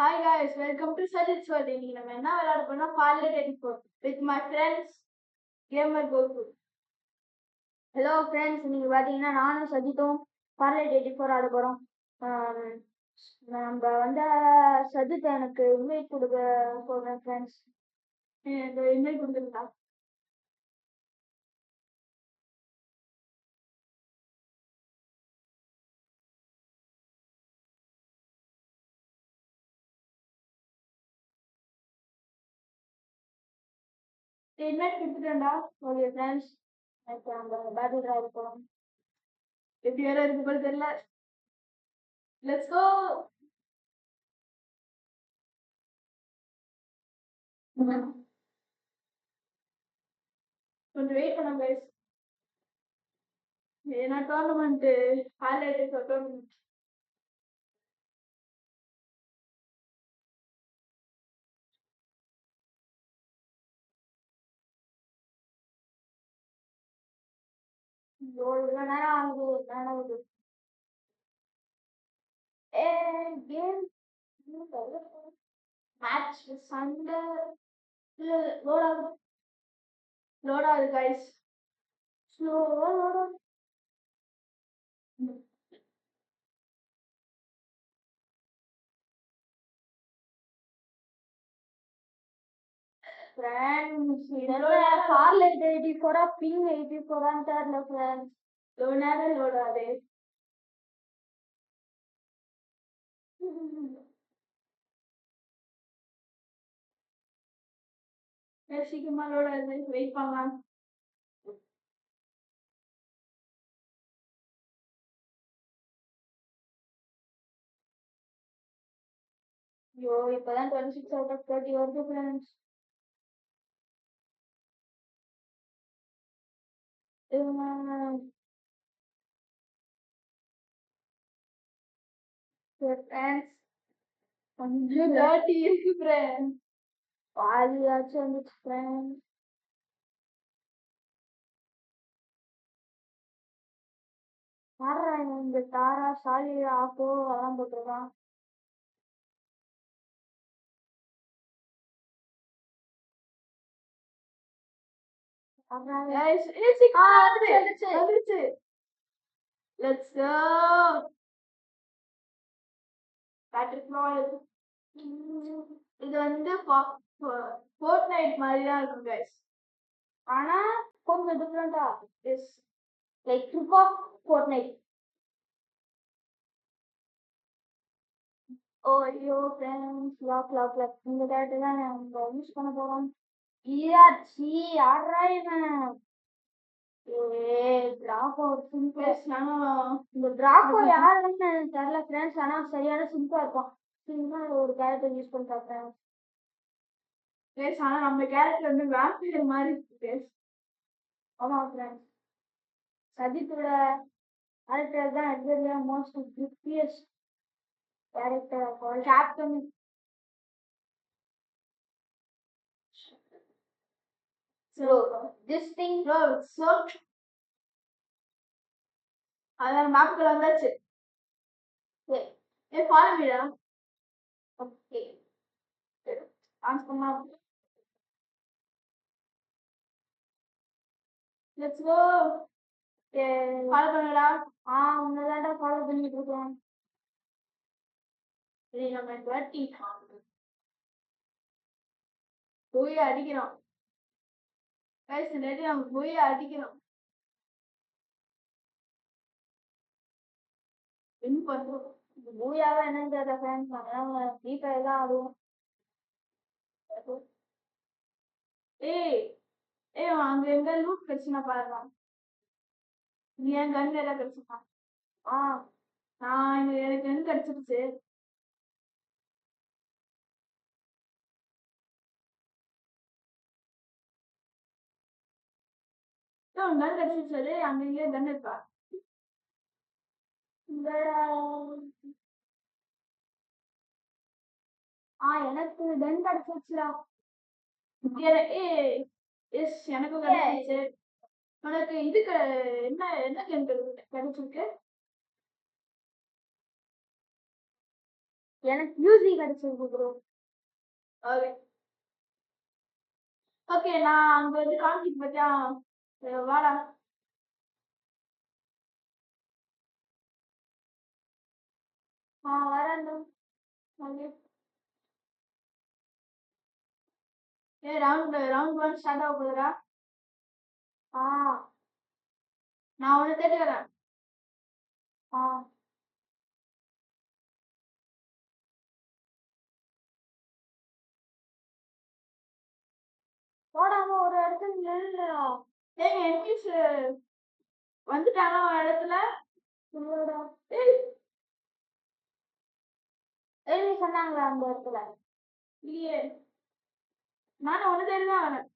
Hi guys, welcome to Sajid's World. இன்னைக்கு நம்ம என்ன விளையாட போறோம்னா Parlet 84 with my friends Gamer Goku. Hello friends, இன்னைக்கு பார்த்தீங்கன்னா நானும் சஜித்தும் பார்லேட் 84 ஆட போகிறோம். நம்ம வந்து சஜித் எனக்கு இன்வைட் கொடுக்க சொல்கிறேன் ஃப்ரெண்ட்ஸ். இந்த இமெயில் கொடுத்துருக்கா இன்வைட் கொடுத்துட்டேன்டா. ஓகே ஃப்ரெண்ட்ஸ், இப்போ நம்ம பேட்டில் ட்ராவல் போகிறோம். எப்படி வேற இருக்கு போல தெரியல. Let's go. கொஞ்சம் வெயிட் பண்ணுங்க guys. ஏன்னா டோர்னமெண்ட் Parlet 84 டோர்னமெண்ட். இவ்வளோ நேரம் ஆகுது. கேம் மேட்ச் சண்டை லோட் ஆகுது guys. ஸ்லோவாக ஓடும். ஃப்ரெண்ட்ஸ், இதோட பார்லேட் 84 பிங் 84 தெரியல ஃப்ரெண்ட்ஸ். இவ்வளோ நேரம் லோட் ஆகுது. சீக்கிரமா லோட் ஆகுது, வெயிட் பண்ணலாம். ஐயோ, இப்போதான் 26 out of 30 வருது ஃப்ரெண்ட்ஸ். ஃப்ரெண்ட்ஸ், கொஞ்சம் 30 இருக்கு ஃப்ரெண்ட். பாதியாச்சும் வந்துச்சு ஃப்ரெண்ட்ஸ். யாரா இந்த தாரா சாலி ஆப்போ அதெல்லாம் போட்டிருக்கான். Guys, வந்துருச்சு. Let's go. Patrick Royal. இது வந்து Fortnite மாதிரி தான் இருக்கும் guys. ஆனா கொஞ்சம் டிஃப்ரெண்டா is like trip of Fortnite. ஓ ஐயோ ஃப்ரெண்ட்ஸ், லாக் இந்த கேரக்டர் தான் நம்ம யூஸ் பண்ண போறோம். ஈராச்சி யாரா இவன்? Drago simple. இந்த டிராகோ யாருன்னு தெரியல ஃப்ரெண்ட்ஸ், ஆனா சரியான சிம்பிளா இருக்கும். சிம்பிளா ஒரு கேரக்டர் யூஸ் பண்ணி பார்க்குறேன். Guys, ஆனா நம்ம கேரக்டர் வந்து வேம்பயர் மாதிரி இருக்கு guys. ஆமா ஃப்ரெண்ட்ஸ், சஜித்தோட கேரக்டர் தான் எட்வர்ட்ல most creepiest character call captain. So this thing so அதான் மேப்குள்ள வந்தாச்சு. ஃபாலோ மீடா. ஓகே ஆன்ஸ்பமா. Let's go. ஃபாலோ பண்ணுடா. உன்னதாண்டா ஃபாலோ பண்ணிட்டு இருக்கேன். சரி, நம்ம 30 போய் அடிக்கிறோம் guys. ரெடி, நம்ம போய் அடிக்கிறோம். வின் பண்றோம். பூயாவா என்னன்னு தெரியல ஃப்ரெண்ட்ஸ், அதனால ஃப்ரீ ஃபயர் தான் ஆடுவோம். ஏய் அங்க எங்க லூட் கிடைச்சுன்னா பாருங்க. நீ ஏன் கன் ஏதாவது கிடைச்சுமா? எனக்கு கன் கிடைச்சிருச்சு. கன் கிடைச்சிருச்சு. அங்க இங்கே கன் இருக்கா? எனக்கு கன் கிடைச்சிருச்சுடா. எனக்கு கிடைச்சிருச்சு. உனக்கு இதுக்கு என்ன என்ன கன் கிடைச்சிருக்கு? எனக்கு யூசி கிடைச்சிருக்கு ப்ரோ. ஓகே ஓகே, நான் அங்க வந்து காமிச்சிட்டு பத்தியா வாடா. வரேன். ரவுண்ட் 1 ஸ்டார்ட் ஆக போகுதுடா. ஆ நான் உன்னை தேடி வரேன். ஆ போடாம ஒரு இடத்துல நில்லுடா. ஏங்க எனிமீஸ் வந்துட்டாங்க ஒரு இடத்துல. இல்லடா. ஏய், ஏய் சொன்னாங்களா அந்த இடத்துல? இல்லையே, நானும் உன்னை தேடி தான் வரேன்.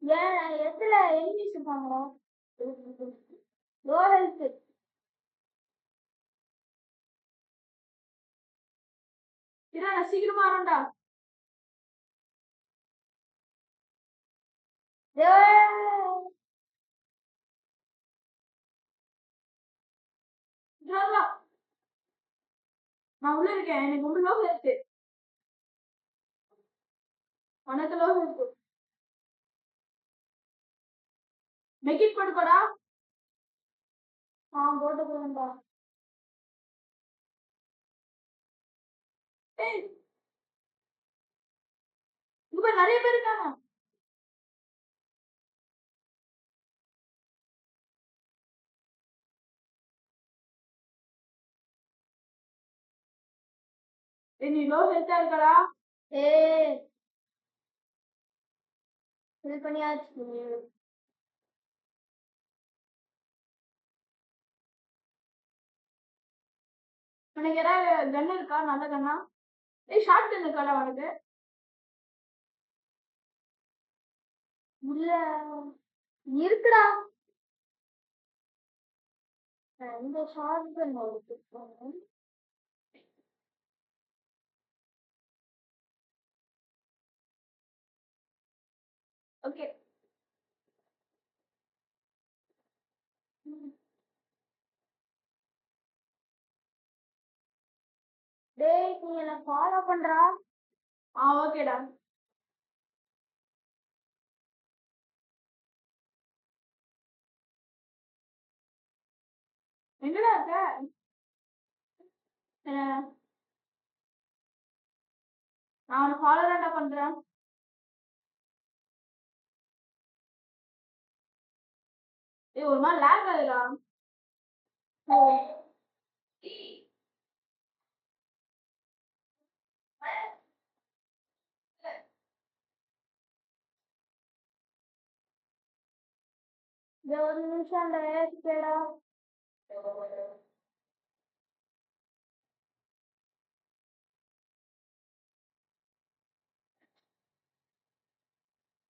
ஏன் இடத்துல எனிமீஸ் இருப்பாங்களா? Low health. இரா, நான் சீக்கிரமா வரேன்டா. இரா, நான் உள்ள இருக்கேன், எனக்கு உள்ள லோ ஹெல்த். உனக்கு லோ ஹெல்த். மெகிட் போட்டுக்கோடா. போட்டுக்கிறேன்டா. ஏய், இங்க பாரு, நிறைய பேர் இருக்காங்க. ஏய், நீ லோ ஹெல்த்தா இருக்கடா. ஏய் இது பண்ணியாச்சு. உனக்கு யாராவது கன் இருக்கா, நல்ல கண்ணா? ஏய், ஷார்ட் கன் இருக்காடா உனக்கு? இல்ல இருக்குடா. இந்த ஷார்ட்கன் எடுத்துக்கோங்க. ஓகே, டேய் நீ என்ன ஃபாலோ பண்றா? ஓகேடா. எங்கடா இருக்க? நான் உனக்கு ஃபாலோ தான்டா பண்றேன். ஏய், ஒரு மாதிரி லேக் ஆகுதுடா. ஒரு நிமிஷம் அந்த ஏசிடா.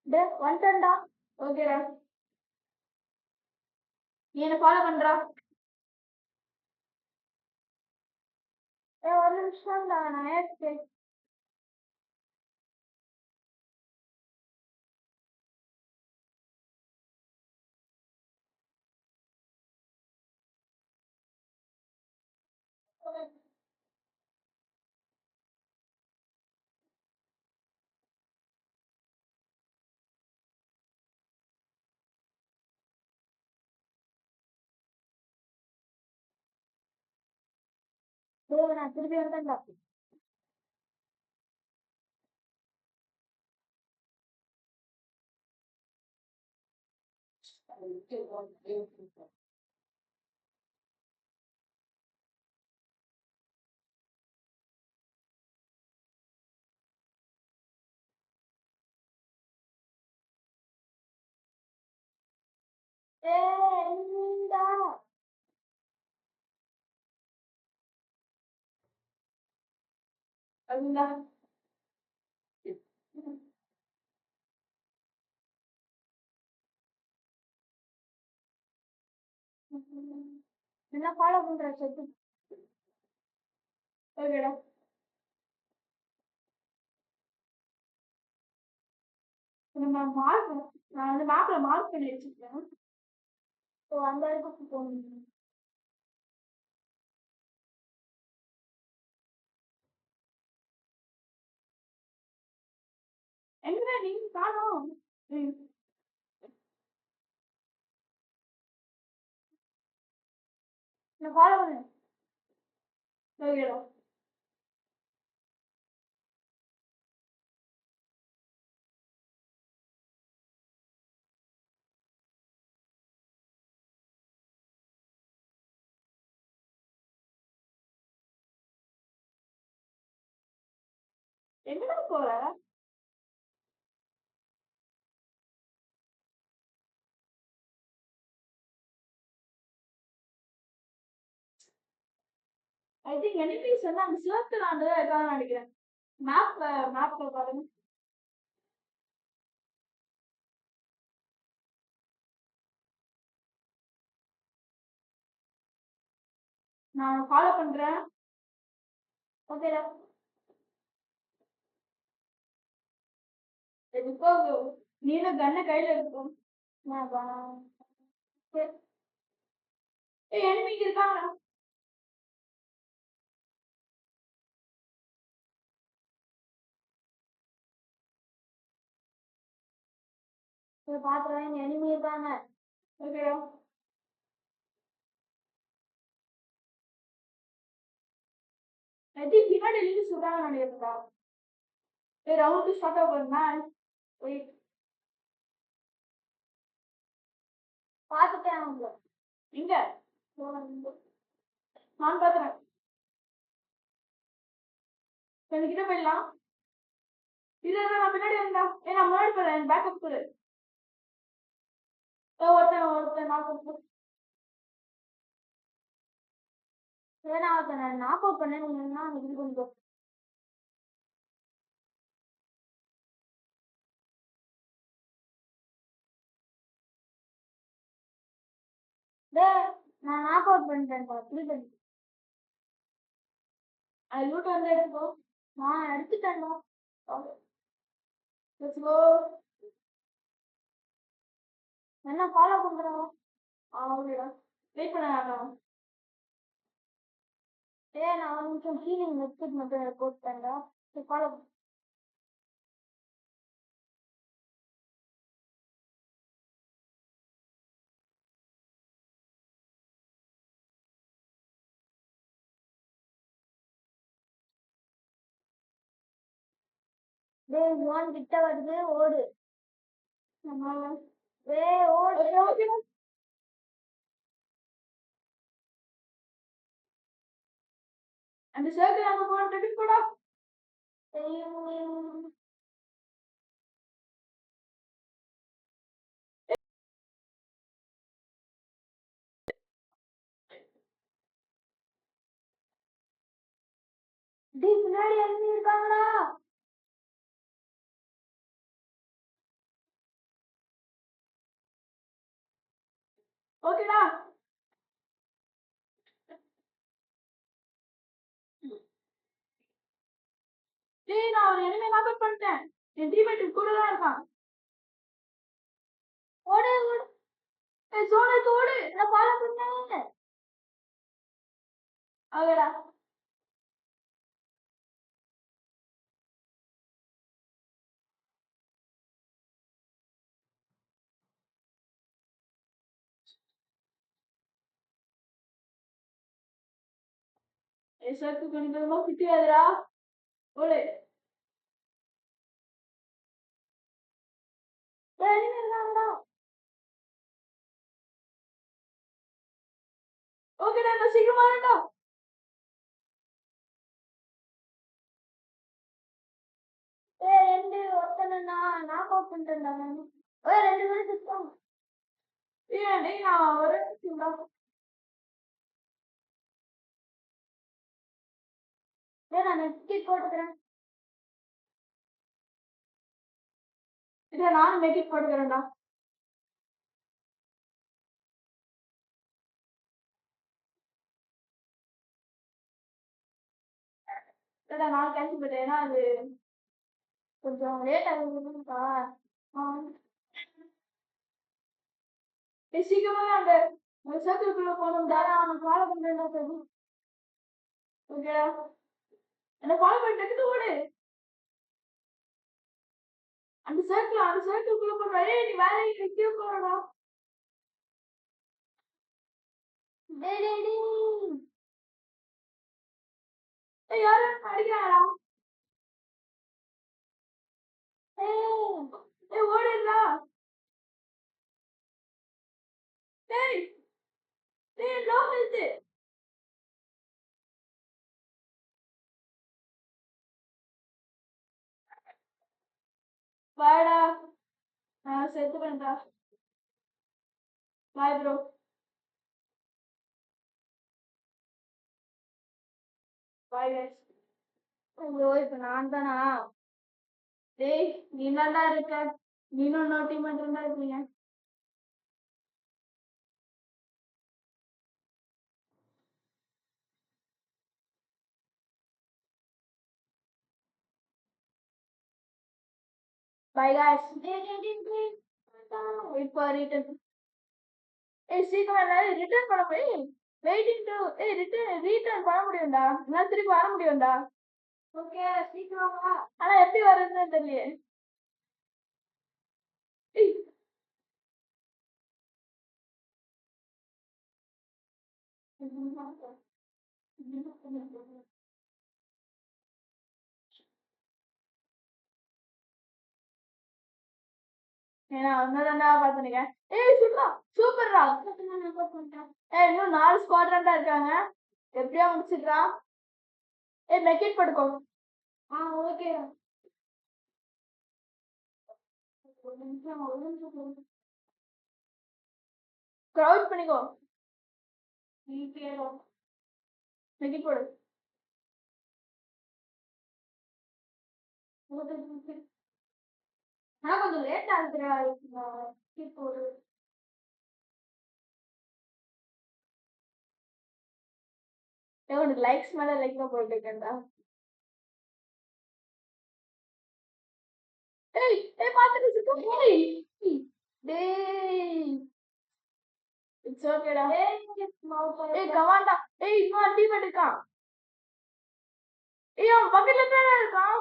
டே வந்துட்டேன்டா. ஓகேடா, நீ என்ன ஃபாலோ பண்றா. ஒரு நிமிஷம்டா நான் ஏசி. நான் திருப்பி வந்துட்டேன்டா. ஏண்டா அதுண்டா. என்ன ஃபாலோ பண்ற செத்து? ஓகேடா, நம்ம மார்க், நான் வந்து மேப்ல மார்க் பண்ணி வச்சிருக்கேன். ஓ, அந்த இடத்துக்கு போகணும். எங்கடா நீங்க காணோம்? நான் ஃபாலோ பண்ணு. ஓகேடா. எங்கடா போற? ஐ திங்க் எனிமீஸ் வந்து அந்த சர்க்கிள் ஆண்டுதான் இருக்கான்னு நினைக்கிறேன். மேப்ல பாருங்க. நான் ஃபாலோ பண்றேன். ஓகேடா. இப்போ நீனும் கண்ணை கையில இருக்கும். நான் சரி. ஏய் எனிமிக்கு இருக்காங்கடா. இதை பாத்துறேன், இங்க enemy இருக்காங்க. ஓகேடா. ஐ திங்க் பின்னாடி இருந்து சொல்றாங்கன்னு நினைக்கிறேன்டா. ஏய் ரவுண்ட் ஸ்டார்ட் ஆகுதுன்னா வெயிட். பாத்துட்டேன் அவங்க. இங்க நான் பாக்குறேன். கிட்ட போயிடலாம். இல்ல நான் பின்னாடி வந்தா. நான் முன்னாடி போறேன். பேக்கப் போறேன். ஒருத்தன் நான் கூப்பிட்டு. ஏன்னா ஒருத்தன் நான் நாக் அவுட் பண்ணேன், நீங்க என்ன இது கொஞ்சம். டேய், நான் நாக் அவுட் பண்ணிட்டேன்ப்பா, திருடன். அது லூட் வந்து எடுத்துக்கோ. நான் எடுத்துட்டேன்டா. Let's go. என்ன ஃபாலோ பண்றோம்? ஓகேடா. வெயிட் பண்ண. டேய், நான் ஒரு நிமிஷம் ஹீலிங் வெப்சைட் மட்டும் போட்டேன்டா. சரி, ஃபாலோ. டேய், ஜோன் கிட்ட வருது, ஓடு. ஏய் ஓடு. ஓகேடா. அந்த சர்க்கிள் அங்க போட்டு போடா. டேய், பின்னாடி enemy இருக்காங்கடா. ஓகேடா. டேய் நான் ஒரு எனிமே நாக் அவுட் பண்ணிட்டேன். என் டீம்மேட் கூட தான் இருக்கான். ஓடு ஓடு. ஏய் ஜோனுக்கு ஓடு. நான் ஃபாலோ பண்ணேன். ஓகேடா. ஏய் சர்க்கிள் கொஞ்சம் கிட்டியாதுடா. ஓடு. டேய், enemy இருக்காங்கடா. ஓகேடா நான் சீக்கிரமா வரேன்டா. ஏய், ஒருத்தனை நான் நாக் அவுட் பண்ணிட்டேன்டா நான். ஏய், 2 பேரும் சுத்தம். டேய் நான் ஒரு நிமிஷம்டா. டேய், நான் நெட் போட்டுக்கிறேன். இல்ல நானும் மெக்கிட் போட்டுக்கிறேன்டா. இல்லடா நான் கேன்சல் பண்ணிட்டேன். ஏன்னா அது கொஞ்சம் லேட் ஆகுதுப்பா. சீக்கிரமா அந்த சர்க்கிள்குள்ள போகணும்டா. அவனை ஃபாலோ பண்றேன்டா சரி. ஓகேடா, என்ன ஃபாலோ பண்ணிட்டு ஓடு. அந்த சர்க்கிள்குள்ள போற. நீ வேற எங்கேயோ போறடா. டேய் டேய் டேய். யாரும் அடிக்கிறாடா. ஓடுறா. டேய் டேய் லோ ஹெல்த். வாடா, நான் செத்து பண்ணா. Bye bro. Bye guys. ஐயோ இப்ப நான் தானா? டேய் நீ என்னடா இருக்க? நீனும் நோட்டி மட்டும்தான் இருக்கீங்க. Bye guys. Wait for return. சீக்கிரம் எல்லாரும் ரிட்டர்ன் பண்ண முடியும். வெயிட்டிங் டு ரிட்டர்ன் பண்ண முடியும்டா. நான் திருப்பி வர முடியும்டா. ஓகே சீக்கிரம் வா. ஆனா எப்படி வர்றதுன்னு தெரியல. ஏன்னா ஒன்னதாண்டா பாத்துருக்கேன். சும்மா சூப்பர்ரா. இன்னும் 4 ஸ்குவாட்ரன்டா இருக்காங்க. எப்படியா முடிச்சிடுறான். மெக்கிட் படுக்கோ. ஓகே. க்ரௌட் பண்ணிக்கோ. மெக்கிட் போடு. ஆனா கொஞ்சம் லேட் ஆகுதுடா. ஒரு உனக்கு லைக்ஸ் மேல லைக் தான் போட்டுருக்கேன்டா. பாத்துட்டு டேய் இட்ஸ் ஓகேடா. கமாண்டா. இன்னும் டீம் இருக்கான். அவன் பக்கத்துல தானே இருக்கான்.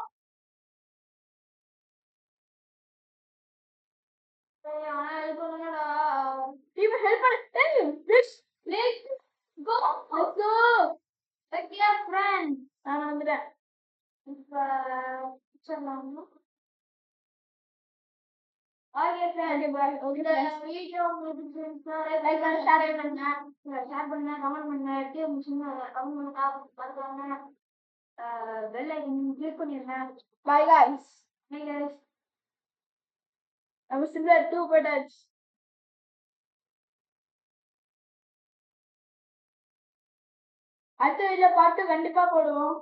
ஆனா ஹெல்ப் பண்ணுங்கடா. டீம் ஹெல்ப் பண்ணு. Let's go. Let's go. Okay friends. நான் வந்துட்டேன். இப்ப சொல்லலாமா? Okay friends. இந்த வீடியோ உங்களுக்கு பிடிச்சிருந்தா லைக் பண்ணி ஷேர் பண்ணுங்க கமெண்ட் பண்ணுங்க டீம் முடிச்சுன்னா கமெண்ட் பண்ணுங்க பெல் ஐகான் கிளிக் பண்ணிருங்க. By guys. Hey guys. நம்ம சில்வர் 2 போட்டாச்சு. அடுத்த வீடியோ பாட்டு கண்டிப்பா போடுவோம்.